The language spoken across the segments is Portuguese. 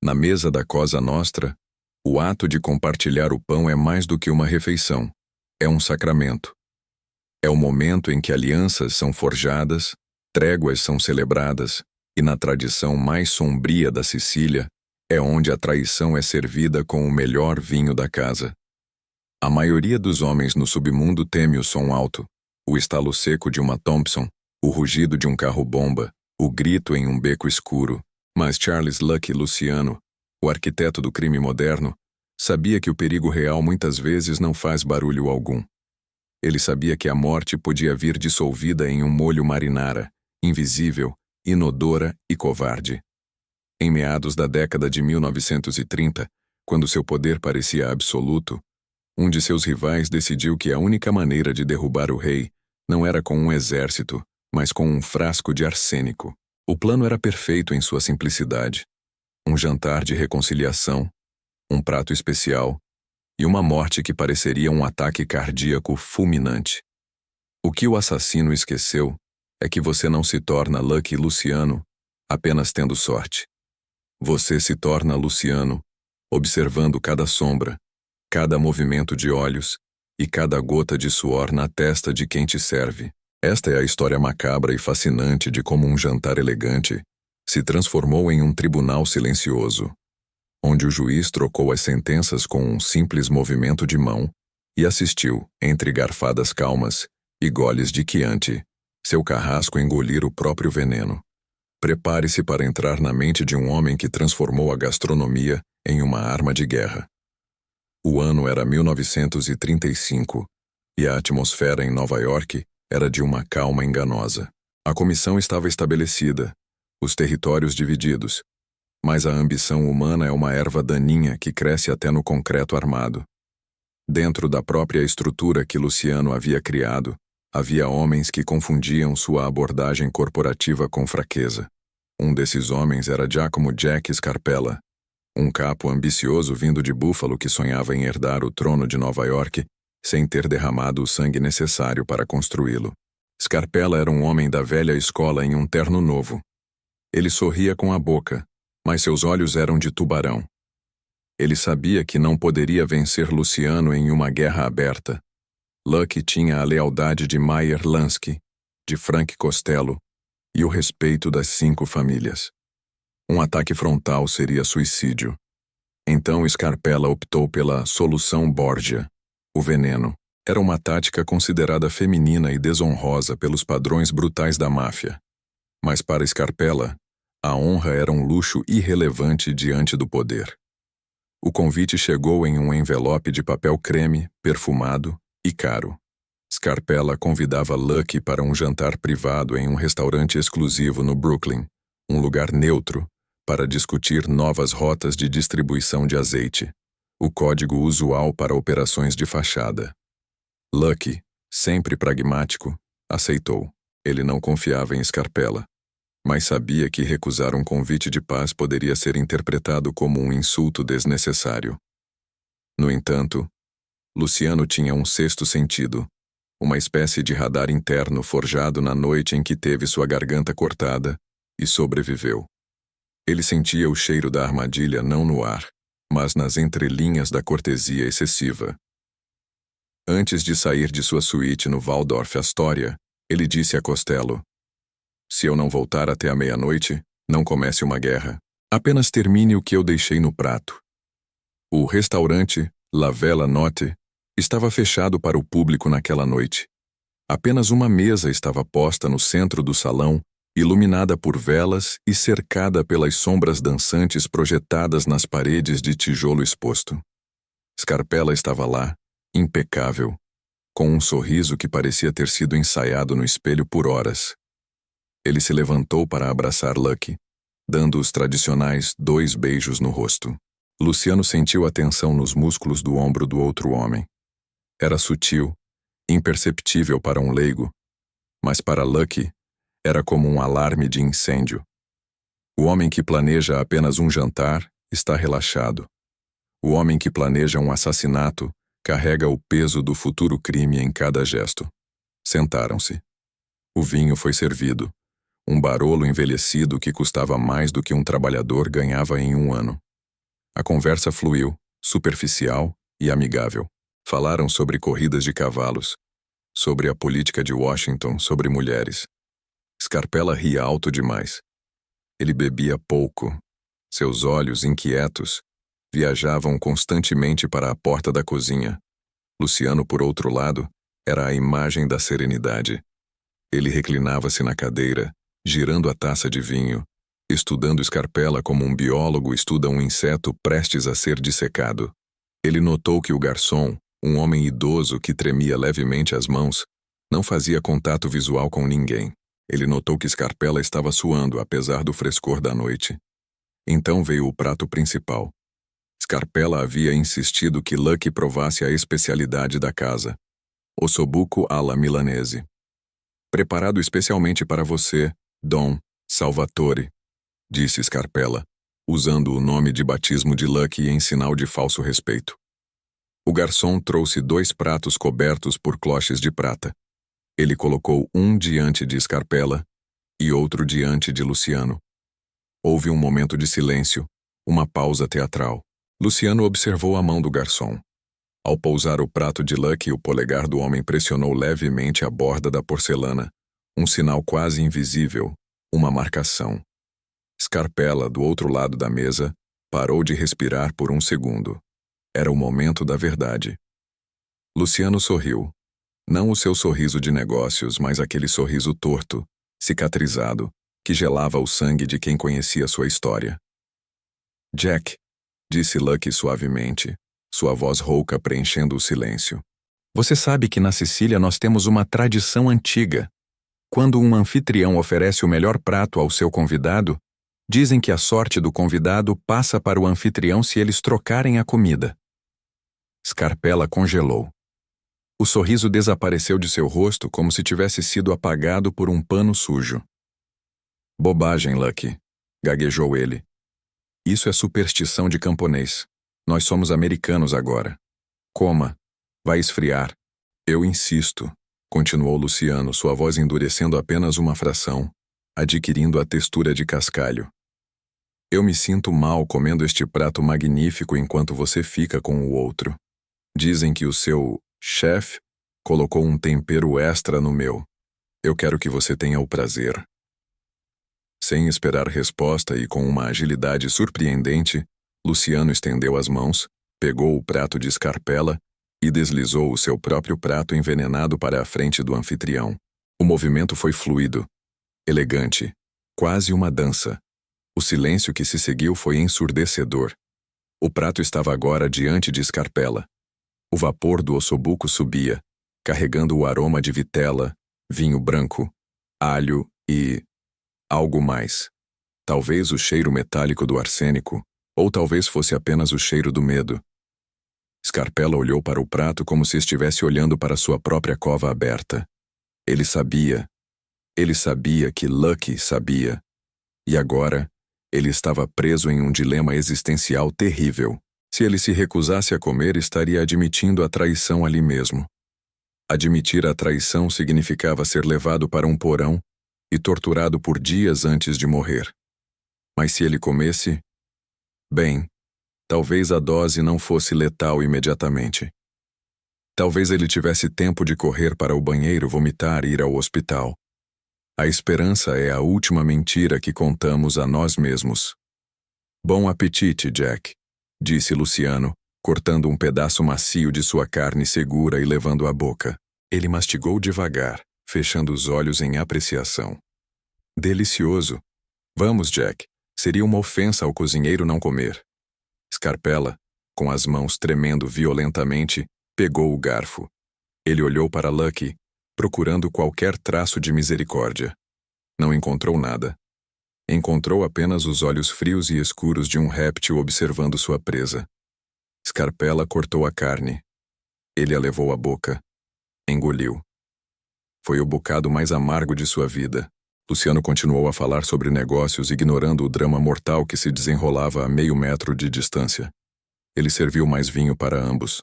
Na mesa da Cosa Nostra, o ato de compartilhar o pão é mais do que uma refeição. É um sacramento. É o momento em que alianças são forjadas, tréguas são celebradas, e na tradição mais sombria da Sicília, é onde a traição é servida com o melhor vinho da casa. A maioria dos homens no submundo teme o som alto, o estalo seco de uma Thompson, o rugido de um carro-bomba, o grito em um beco escuro. Mas Charles Lucky Luciano, o arquiteto do crime moderno, sabia que o perigo real muitas vezes não faz barulho algum. Ele sabia que a morte podia vir dissolvida em um molho marinara, invisível, inodora e covarde. Em meados da década de 1930, quando seu poder parecia absoluto, um de seus rivais decidiu que a única maneira de derrubar o rei não era com um exército, mas com um frasco de arsênico. O plano era perfeito em sua simplicidade. Um jantar de reconciliação, um prato especial e uma morte que pareceria um ataque cardíaco fulminante. O que o assassino esqueceu é que você não se torna Lucky Luciano apenas tendo sorte. Você se torna Luciano observando cada sombra, cada movimento de olhos e cada gota de suor na testa de quem te serve. Esta é a história macabra e fascinante de como um jantar elegante se transformou em um tribunal silencioso, onde o juiz trocou as sentenças com um simples movimento de mão e assistiu, entre garfadas calmas e goles de Chianti, seu carrasco engolir o próprio veneno. Prepare-se para entrar na mente de um homem que transformou a gastronomia em uma arma de guerra. O ano era 1935 e a atmosfera em Nova York era de uma calma enganosa. A comissão estava estabelecida, os territórios divididos, mas a ambição humana é uma erva daninha que cresce até no concreto armado. Dentro da própria estrutura que Luciano havia criado, havia homens que confundiam sua abordagem corporativa com fraqueza. Um desses homens era Giacomo Jack Scarpella, um capo ambicioso vindo de Buffalo que sonhava em herdar o trono de Nova York sem ter derramado o sangue necessário para construí-lo. Scarpella era um homem da velha escola em um terno novo. Ele sorria com a boca, mas seus olhos eram de tubarão. Ele sabia que não poderia vencer Luciano em uma guerra aberta. Lucky tinha a lealdade de Meyer Lansky, de Frank Costello e o respeito das 5 famílias. Um ataque frontal seria suicídio. Então Scarpella optou pela solução Borgia. O veneno era uma tática considerada feminina e desonrosa pelos padrões brutais da máfia. Mas para Scarpella, a honra era um luxo irrelevante diante do poder. O convite chegou em um envelope de papel creme, perfumado e caro. Scarpella convidava Lucky para um jantar privado em um restaurante exclusivo no Brooklyn, um lugar neutro, para discutir novas rotas de distribuição de azeite, o código usual para operações de fachada. Lucky, sempre pragmático, aceitou. Ele não confiava em Scarpella, mas sabia que recusar um convite de paz poderia ser interpretado como um insulto desnecessário. No entanto, Luciano tinha um sexto sentido, uma espécie de radar interno forjado na noite em que teve sua garganta cortada e sobreviveu. Ele sentia o cheiro da armadilha não no ar, mas nas entrelinhas da cortesia excessiva. Antes de sair de sua suíte no Waldorf Astoria, ele disse a Costello: "Se eu não voltar até a meia-noite, não comece uma guerra. Apenas termine o que eu deixei no prato." O restaurante, La Vela Notte, estava fechado para o público naquela noite. Apenas uma mesa estava posta no centro do salão, iluminada por velas e cercada pelas sombras dançantes projetadas nas paredes de tijolo exposto. Scarpella estava lá, impecável, com um sorriso que parecia ter sido ensaiado no espelho por horas. Ele se levantou para abraçar Lucky, dando os tradicionais 2 beijos no rosto. Luciano sentiu a tensão nos músculos do ombro do outro homem. Era sutil, imperceptível para um leigo, mas para Lucky era como um alarme de incêndio. O homem que planeja apenas um jantar está relaxado. O homem que planeja um assassinato carrega o peso do futuro crime em cada gesto. Sentaram-se. O vinho foi servido, um barolo envelhecido que custava mais do que um trabalhador ganhava em um ano. A conversa fluiu, superficial e amigável. Falaram sobre corridas de cavalos, sobre a política de Washington, sobre mulheres. Scarpella ria alto demais. Ele bebia pouco. Seus olhos, inquietos, viajavam constantemente para a porta da cozinha. Luciano, por outro lado, era a imagem da serenidade. Ele reclinava-se na cadeira, girando a taça de vinho, estudando Scarpella como um biólogo estuda um inseto prestes a ser dissecado. Ele notou que o garçom, um homem idoso que tremia levemente as mãos, não fazia contato visual com ninguém. Ele notou que Scarpella estava suando, apesar do frescor da noite. Então veio o prato principal. Scarpella havia insistido que Lucky provasse a especialidade da casa, ossobuco alla milanese. Preparado especialmente para você, Dom Salvatore, disse Scarpella, usando o nome de batismo de Lucky em sinal de falso respeito. O garçom trouxe 2 pratos cobertos por cloches de prata. Ele colocou um diante de Scarpella e outro diante de Luciano. Houve um momento de silêncio, uma pausa teatral. Luciano observou a mão do garçom. Ao pousar o prato de Lucky, o polegar do homem pressionou levemente a borda da porcelana, um sinal quase invisível, uma marcação. Scarpella, do outro lado da mesa, parou de respirar por um segundo. Era o momento da verdade. Luciano sorriu. Não o seu sorriso de negócios, mas aquele sorriso torto, cicatrizado, que gelava o sangue de quem conhecia sua história. Jack, disse Lucky suavemente, sua voz rouca preenchendo o silêncio. Você sabe que na Sicília nós temos uma tradição antiga. Quando um anfitrião oferece o melhor prato ao seu convidado, dizem que a sorte do convidado passa para o anfitrião se eles trocarem a comida. Scarpella congelou. O sorriso desapareceu de seu rosto como se tivesse sido apagado por um pano sujo. Bobagem, Lucky, gaguejou ele. Isso é superstição de camponês. Nós somos americanos agora. Coma. Vai esfriar. Eu insisto, continuou Luciano, sua voz endurecendo apenas uma fração, adquirindo a textura de cascalho. Eu me sinto mal comendo este prato magnífico enquanto você fica com o outro. Dizem que o seu chefe colocou um tempero extra no meu. Eu quero que você tenha o prazer. Sem esperar resposta e com uma agilidade surpreendente, Luciano estendeu as mãos, pegou o prato de Scarpella e deslizou o seu próprio prato envenenado para a frente do anfitrião. O movimento foi fluido, elegante, quase uma dança. O silêncio que se seguiu foi ensurdecedor. O prato estava agora diante de Scarpella. O vapor do ossobuco subia, carregando o aroma de vitela, vinho branco, alho e algo mais. Talvez o cheiro metálico do arsênico, ou talvez fosse apenas o cheiro do medo. Scarpella olhou para o prato como se estivesse olhando para sua própria cova aberta. Ele sabia que Lucky sabia. E agora, ele estava preso em um dilema existencial terrível. Se ele se recusasse a comer, estaria admitindo a traição ali mesmo. Admitir a traição significava ser levado para um porão e torturado por dias antes de morrer. Mas se ele comesse, bem, talvez a dose não fosse letal imediatamente. Talvez ele tivesse tempo de correr para o banheiro, vomitar e ir ao hospital. A esperança é a última mentira que contamos a nós mesmos. Bom apetite, Jack, disse Luciano, cortando um pedaço macio de sua carne segura e levando à boca. Ele mastigou devagar, fechando os olhos em apreciação. Delicioso. Vamos, Jack. Seria uma ofensa ao cozinheiro não comer. Scarpella, com as mãos tremendo violentamente, pegou o garfo. Ele olhou para Lucky, procurando qualquer traço de misericórdia. Não encontrou nada. Encontrou apenas os olhos frios e escuros de um réptil observando sua presa. Scarpella cortou a carne. Ele a levou à boca. Engoliu. Foi o bocado mais amargo de sua vida. Luciano continuou a falar sobre negócios, ignorando o drama mortal que se desenrolava a meio metro de distância. Ele serviu mais vinho para ambos.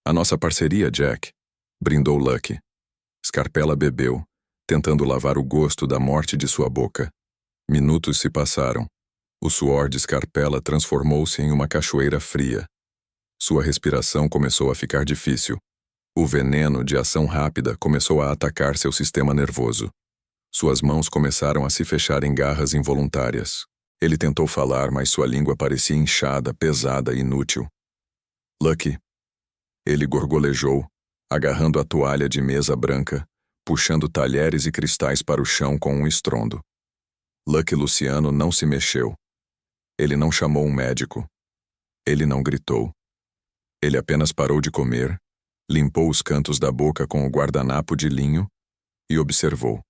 A nossa parceria, Jack, brindou Lucky. Scarpella bebeu, tentando lavar o gosto da morte de sua boca. Minutos se passaram. O suor de Scarpella transformou-se em uma cachoeira fria. Sua respiração começou a ficar difícil. O veneno de ação rápida começou a atacar seu sistema nervoso. Suas mãos começaram a se fechar em garras involuntárias. Ele tentou falar, mas sua língua parecia inchada, pesada e inútil. Lucky. Ele gorgolejou, agarrando a toalha de mesa branca, puxando talheres e cristais para o chão com um estrondo. Lucky Luciano não se mexeu. Ele não chamou um médico. Ele não gritou. Ele apenas parou de comer, limpou os cantos da boca com o guardanapo de linho e observou.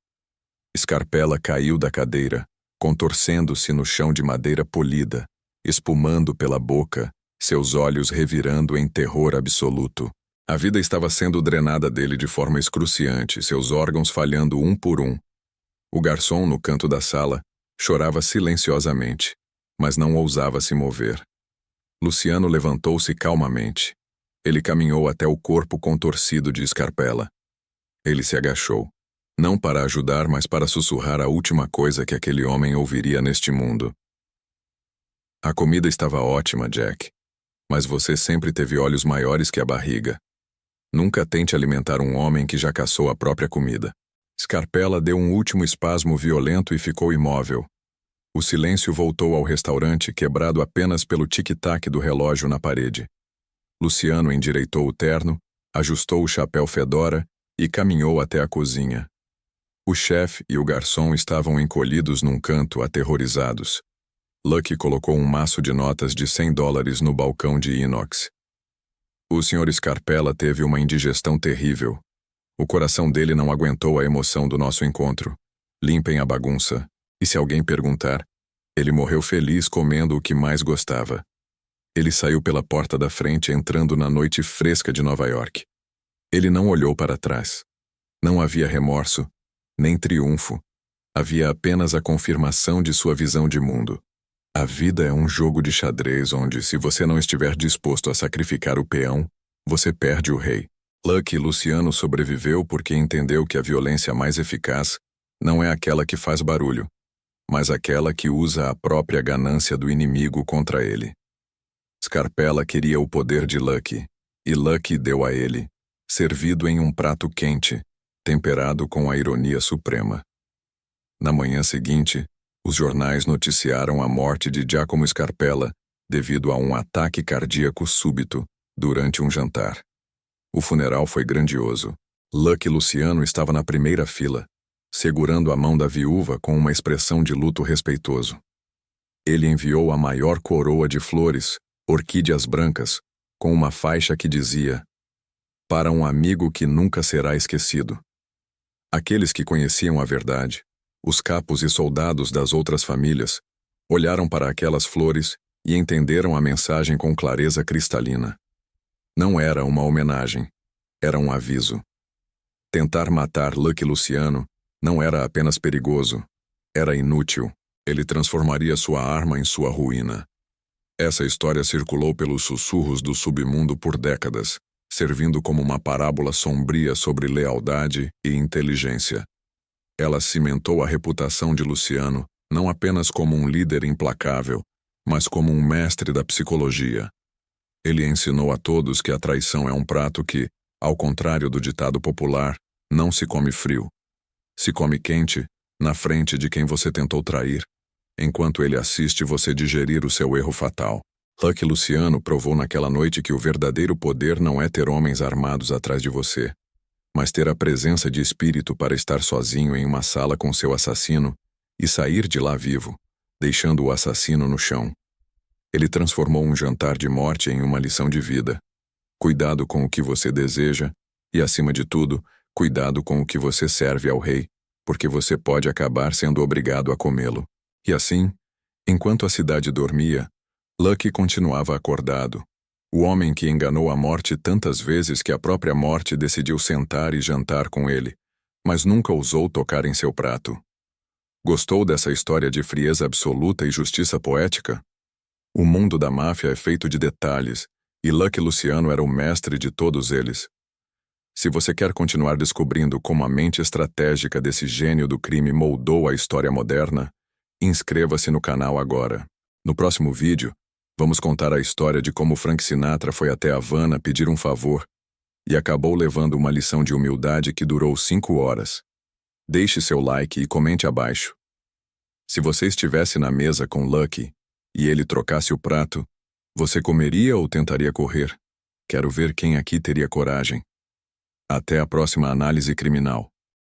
Scarpella caiu da cadeira, contorcendo-se no chão de madeira polida, espumando pela boca, seus olhos revirando em terror absoluto. A vida estava sendo drenada dele de forma excruciante, seus órgãos falhando um por um. O garçom, no canto da sala, chorava silenciosamente, mas não ousava se mover. Luciano levantou-se calmamente. Ele caminhou até o corpo contorcido de Scarpella. Ele se agachou, não para ajudar, mas para sussurrar a última coisa que aquele homem ouviria neste mundo. A comida estava ótima, Jack, mas você sempre teve olhos maiores que a barriga. Nunca tente alimentar um homem que já caçou a própria comida. Scarpella deu um último espasmo violento e ficou imóvel. O silêncio voltou ao restaurante, quebrado apenas pelo tic-tac do relógio na parede. Luciano endireitou o terno, ajustou o chapéu fedora e caminhou até a cozinha. O chefe e o garçom estavam encolhidos num canto, aterrorizados. Lucky colocou um maço de notas de $100 no balcão de inox. O Sr. Scarpella teve uma indigestão terrível. O coração dele não aguentou a emoção do nosso encontro. Limpem a bagunça. E se alguém perguntar, ele morreu feliz comendo o que mais gostava. Ele saiu pela porta da frente entrando na noite fresca de Nova York. Ele não olhou para trás. Não havia remorso, nem triunfo. Havia apenas a confirmação de sua visão de mundo. A vida é um jogo de xadrez onde, se você não estiver disposto a sacrificar o peão, você perde o rei. Lucky Luciano sobreviveu porque entendeu que a violência mais eficaz não é aquela que faz barulho, mas aquela que usa a própria ganância do inimigo contra ele. Scarpella queria o poder de Lucky, e Lucky deu a ele, servido em um prato quente, temperado com a ironia suprema. Na manhã seguinte, os jornais noticiaram a morte de Giacomo Scarpella devido a um ataque cardíaco súbito durante um jantar. O funeral foi grandioso. Lucky Luciano estava na primeira fila, segurando a mão da viúva com uma expressão de luto respeitoso. Ele enviou a maior coroa de flores, orquídeas brancas, com uma faixa que dizia: "Para um amigo que nunca será esquecido." Aqueles que conheciam a verdade, os capos e soldados das outras famílias, olharam para aquelas flores e entenderam a mensagem com clareza cristalina. Não era uma homenagem, era um aviso. Tentar matar Lucky Luciano não era apenas perigoso, era inútil. Ele transformaria sua arma em sua ruína. Essa história circulou pelos sussurros do submundo por décadas, servindo como uma parábola sombria sobre lealdade e inteligência. Ela cimentou a reputação de Luciano não apenas como um líder implacável, mas como um mestre da psicologia. Ele ensinou a todos que a traição é um prato que, ao contrário do ditado popular, não se come frio. Se come quente, na frente de quem você tentou trair, enquanto ele assiste você digerir o seu erro fatal. Lucky Luciano provou naquela noite que o verdadeiro poder não é ter homens armados atrás de você, mas ter a presença de espírito para estar sozinho em uma sala com seu assassino e sair de lá vivo, deixando o assassino no chão. Ele transformou um jantar de morte em uma lição de vida. Cuidado com o que você deseja e, acima de tudo, cuidado com o que você serve ao rei, porque você pode acabar sendo obrigado a comê-lo. E assim, enquanto a cidade dormia, Lucky continuava acordado. O homem que enganou a morte tantas vezes que a própria morte decidiu sentar e jantar com ele, mas nunca ousou tocar em seu prato. Gostou dessa história de frieza absoluta e justiça poética? O mundo da máfia é feito de detalhes, e Lucky Luciano era o mestre de todos eles. Se você quer continuar descobrindo como a mente estratégica desse gênio do crime moldou a história moderna, inscreva-se no canal agora. No próximo vídeo, vamos contar a história de como Frank Sinatra foi até Havana pedir um favor e acabou levando uma lição de humildade que durou 5 horas. Deixe seu like e comente abaixo. Se você estivesse na mesa com Lucky e ele trocasse o prato, você comeria ou tentaria correr? Quero ver quem aqui teria coragem. Até a próxima análise criminal.